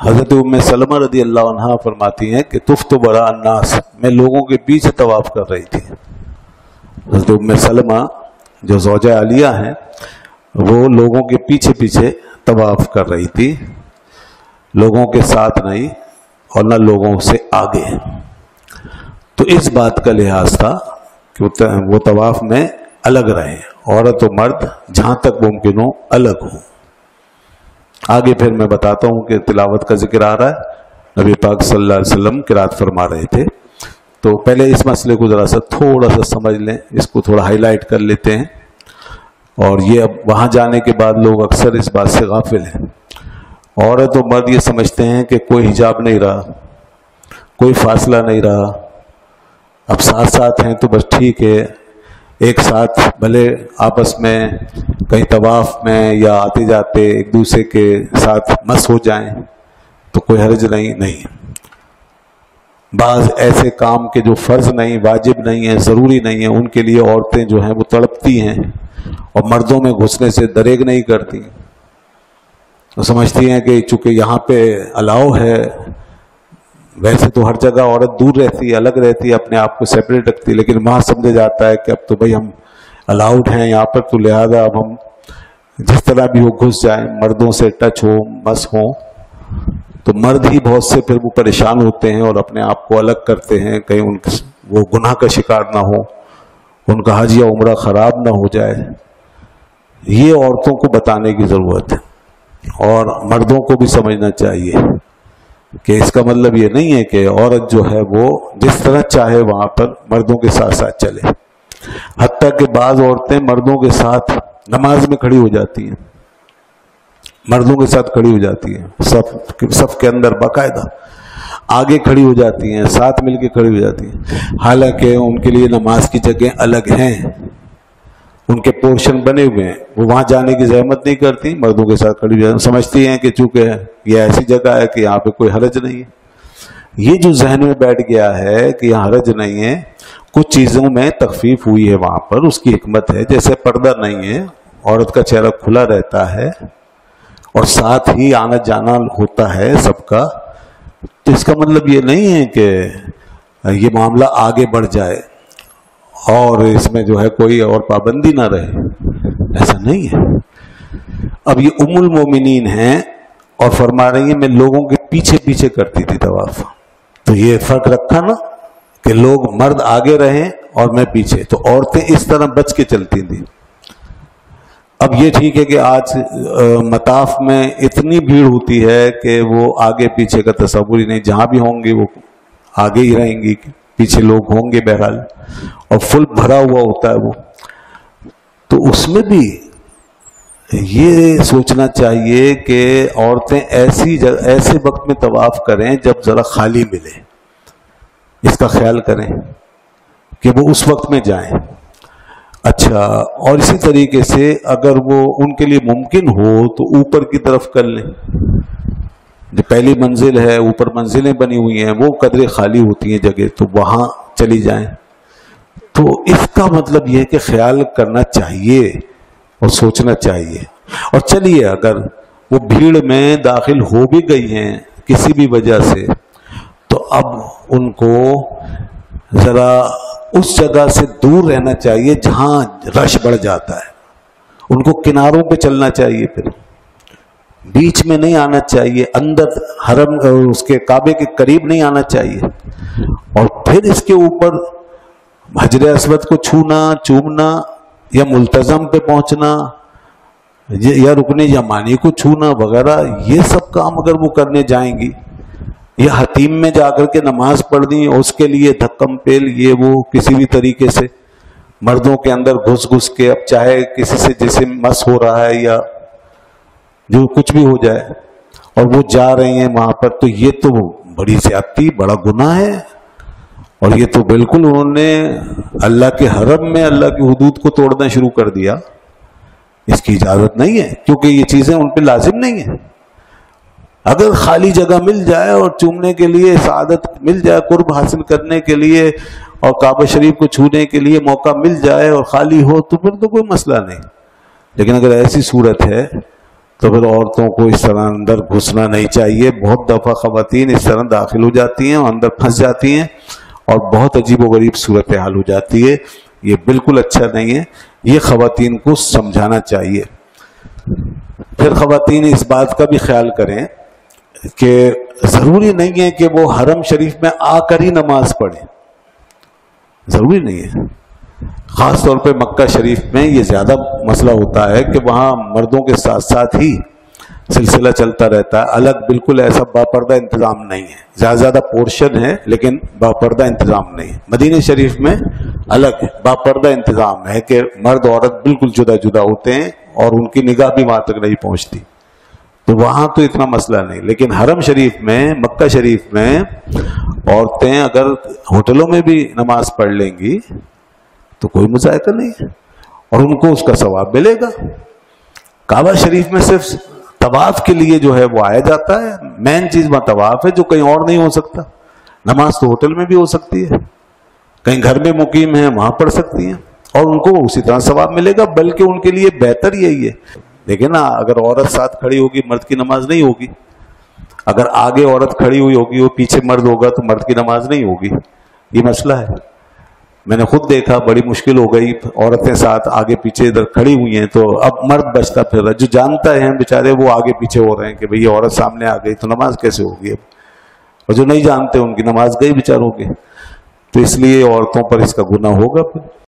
حضرت उम्मे सलमा रदी अल्लाह अन्हा फरमाती हैं कि तुफ्तु बरा अन्नास, मैं लोगों के पीछे तवाफ कर रही थी। हज़रत उम्मे सलमा जो ज़ौजा आलिया हैं वो लोगों के पीछे पीछे तवाफ कर रही थी, लोगों के साथ नहीं और न लोगों से आगे। तो इस बात का लिहाज था कि वो तवाफ में अलग रहे, औरत और मर्द जहाँ तक मुमकिन हो अलग हो। आगे फिर मैं बताता हूँ कि तिलावत का जिक्र आ रहा है, नबी पाक सल्लल्लाहु अलैहि वसल्लम किरात फरमा रहे थे। तो पहले इस मसले को ज़रा सा थोड़ा सा समझ लें, इसको थोड़ा हाईलाइट कर लेते हैं। और ये अब वहाँ जाने के बाद लोग अक्सर इस बात से गाफिल हैं। औरत और मर्द ये समझते हैं कि कोई हिजाब नहीं रहा, कोई फासला नहीं रहा, अब साथ साथ हैं तो बस ठीक है, एक साथ भले आपस में कहीं तवाफ में या आते जाते एक दूसरे के साथ मस हो जाएं तो कोई हर्ज नहीं। बाज़ ऐसे काम के जो फ़र्ज नहीं, वाजिब नहीं है, ज़रूरी नहीं है, उनके लिए औरतें जो हैं वो तड़पती हैं और मर्दों में घुसने से दरेग नहीं करती। तो समझती हैं कि चूँकि यहाँ पे अलाउ है, वैसे तो हर जगह औरत दूर रहती है, अलग रहती है, अपने आप को सेपरेट रखती है, लेकिन वहाँ समझा जाता है कि अब तो भाई हम अलाउड हैं यहाँ पर, तो लिहाजा अब हम जिस तरह भी हो घुस जाएं, मर्दों से टच हो, मस हो। तो मर्द ही बहुत से फिर वो परेशान होते हैं और अपने आप को अलग करते हैं, कहीं वो गुनाह का शिकार ना हो, उनका हज या उम्रा ख़राब ना हो जाए। ये औरतों को बताने की ज़रूरत है और मर्दों को भी समझना चाहिए कि इसका मतलब ये नहीं है कि औरत जो है वो जिस तरह चाहे वहाँ पर मर्दों के साथ साथ चले। हत्ता कि बाज़ औरतें मर्दों के साथ नमाज में खड़ी हो जाती हैं, मर्दों के साथ खड़ी हो जाती हैं, सफ के अंदर बाकायदा आगे खड़ी हो जाती हैं, साथ मिलके खड़ी हो जाती हैं, हालांकि उनके लिए नमाज की जगह अलग हैं, उनके पोर्शन बने हुए हैं, वो वहाँ जाने की जहमत नहीं करती, मर्दों के साथ खड़ी हो जाती, समझती हैं कि चूँकि ये ऐसी जगह है कि यहाँ पे कोई हरज नहीं है। ये जो जहन में बैठ गया है कि यहाँ हरज नहीं है, कुछ चीज़ों में तखफीफ हुई है वहाँ पर, उसकी हिकमत है। जैसे पर्दा नहीं है, औरत का चेहरा खुला रहता है और साथ ही आना जाना होता है सबका, तो इसका मतलब ये नहीं है कि ये मामला आगे बढ़ जाए और इसमें जो है कोई और पाबंदी ना रहे, ऐसा नहीं है। अब ये उम्मुल मोमिनीन हैं और फरमा रही है मैं लोगों के पीछे पीछे करती थी तवाफ। तो ये फर्क रखा ना कि लोग मर्द आगे रहें और मैं पीछे, तो औरतें इस तरह बच के चलती थी। अब ये ठीक है कि आज मताफ में इतनी भीड़ होती है कि वो आगे पीछे का तस्वुर ही नहीं, जहाँ भी होंगे वो आगे ही रहेंगी, पीछे लोग होंगे बहरहाल, और फुल भरा हुआ होता है वो। तो उसमें भी ये सोचना चाहिए कि औरतें ऐसे वक्त में तवाफ करें जब ज़रा खाली मिले, इसका ख्याल करें कि वो उस वक्त में जाएं। अच्छा, और इसी तरीके से अगर वो उनके लिए मुमकिन हो तो ऊपर की तरफ कर लें, जो पहली मंजिल है, ऊपर मंजिलें बनी हुई हैं, वो कदरे खाली होती हैं जगह, तो वहाँ चली जाएं। तो इसका मतलब ये है कि ख्याल करना चाहिए और सोचना चाहिए। और चलिए अगर वो भीड़ में दाखिल हो भी गई हैं किसी भी वजह से, तो अब उनको ज़रा उस जगह से दूर रहना चाहिए जहाँ रश बढ़ जाता है, उनको किनारों पे चलना चाहिए, फिर बीच में नहीं आना चाहिए, अंदर हरम उसके काबे के करीब नहीं आना चाहिए। और फिर इसके ऊपर हजरे अस्वद को छूना, चूमना या मुल्तज़म पे पहुंचना या रुकने यमानी को छूना वगैरह, ये सब काम अगर वो करने जाएंगी, या हतीम में जाकर के नमाज पढ़नी और उसके लिए धक्कम पेल ये वो किसी भी तरीके से मर्दों के अंदर घुस घुस के, अब चाहे किसी से जैसे मस हो रहा है या जो कुछ भी हो जाए, और वो जा रही हैं वहां पर, तो ये तो बड़ी ज्यादती, बड़ा गुनाह है। और ये तो बिल्कुल उन्होंने अल्लाह के हरम में अल्लाह की हुदूद को तोड़ना शुरू कर दिया। इसकी इजाजत नहीं है, क्योंकि ये चीजें उन पे लाजिम नहीं है। अगर खाली जगह मिल जाए और चूमने के लिए सआदत मिल जाए, कुर्ब हासिल करने के लिए और काबा शरीफ को छूने के लिए मौका मिल जाए और खाली हो, तो फिर तो कोई मसला नहीं। लेकिन अगर ऐसी सूरत है تو پھر عورتوں کو اس طرح اندر گھسنا نہیں چاہیے. بہت دفعہ خواتین اس طرح داخل ہو جاتی ہیں اور اندر پھنس جاتی ہیں اور بہت عجیب و غریب صورتحال ہو جاتی ہے. یہ بالکل اچھا نہیں ہے. یہ خواتین کو سمجھانا چاہیے. پھر خواتین اس بات کا بھی خیال کریں کہ ضروری نہیں ہے کہ وہ حرم شریف میں آ کر ہی نماز پڑھیں. ضروری نہیں ہے. خاص طور پہ مکہ شریف میں یہ زیادہ مسئلہ ہوتا ہے کہ وہاں مردوں کے ساتھ ساتھ ہی سلسلہ چلتا رہتا ہے. الگ بالکل ایسا باپردہ انتظام نہیں ہے. زیادہ پورشن ہے لیکن باپردہ انتظام نہیں ہے. مدینہ شریف میں الگ باپردہ انتظام ہے کہ مرد عورت بالکل جدا جدا ہوتے ہیں اور ان کی نگاہ بھی وہاں تک نہیں پہنچتی. تو وہاں تو اتنا مسئلہ نہیں. لیکن حرم شریف میں مکہ شریف میں عورتیں اگر ہوٹلوں میں بھی نماز پڑھ لیں گی تو کوئی مذائقہ نہیں ہے اور ان کو اس کا ثواب ملے گا. کعبہ شریف میں صرف طواف کے لیے جو ہے وہ آیا جاتا ہے. مین چیز وہاں طواف ہے جو کہیں اور نہیں ہو سکتا. نماز تو ہوٹل میں بھی ہو سکتی ہے, کہیں گھر میں مقیم ہیں وہاں پڑھ سکتی ہیں اور ان کو اسی طرح ثواب ملے گا. بلکہ ان کے لیے بہتر یہی ہے. دیکھیں نا, اگر عورت ساتھ کھڑی ہوگی مرد کی نماز نہیں ہوگی. اگر آگے عورت کھڑی ہوئی ہوگی اور پیچھے مرد ہوگا تو مرد کی نماز نہیں ہوگی. یہ مسئلہ ہے. میں نے خود دیکھا, بڑی مشکل ہو گئی. عورتیں ساتھ آگے پیچھے ادھر کھڑی ہوئی ہیں تو اب مرد بچتا پھر رہا. جو جانتا ہے بیچارے وہ آگے پیچھے ہو رہے ہیں کہ بھئی عورت سامنے آ گئی تو نماز کیسے ہوگی اب. اور جو نہیں جانتے ان کی نماز گئی بیچاروں کی. تو اس لیے عورتوں پر اس کا گناہ ہوگا پھر.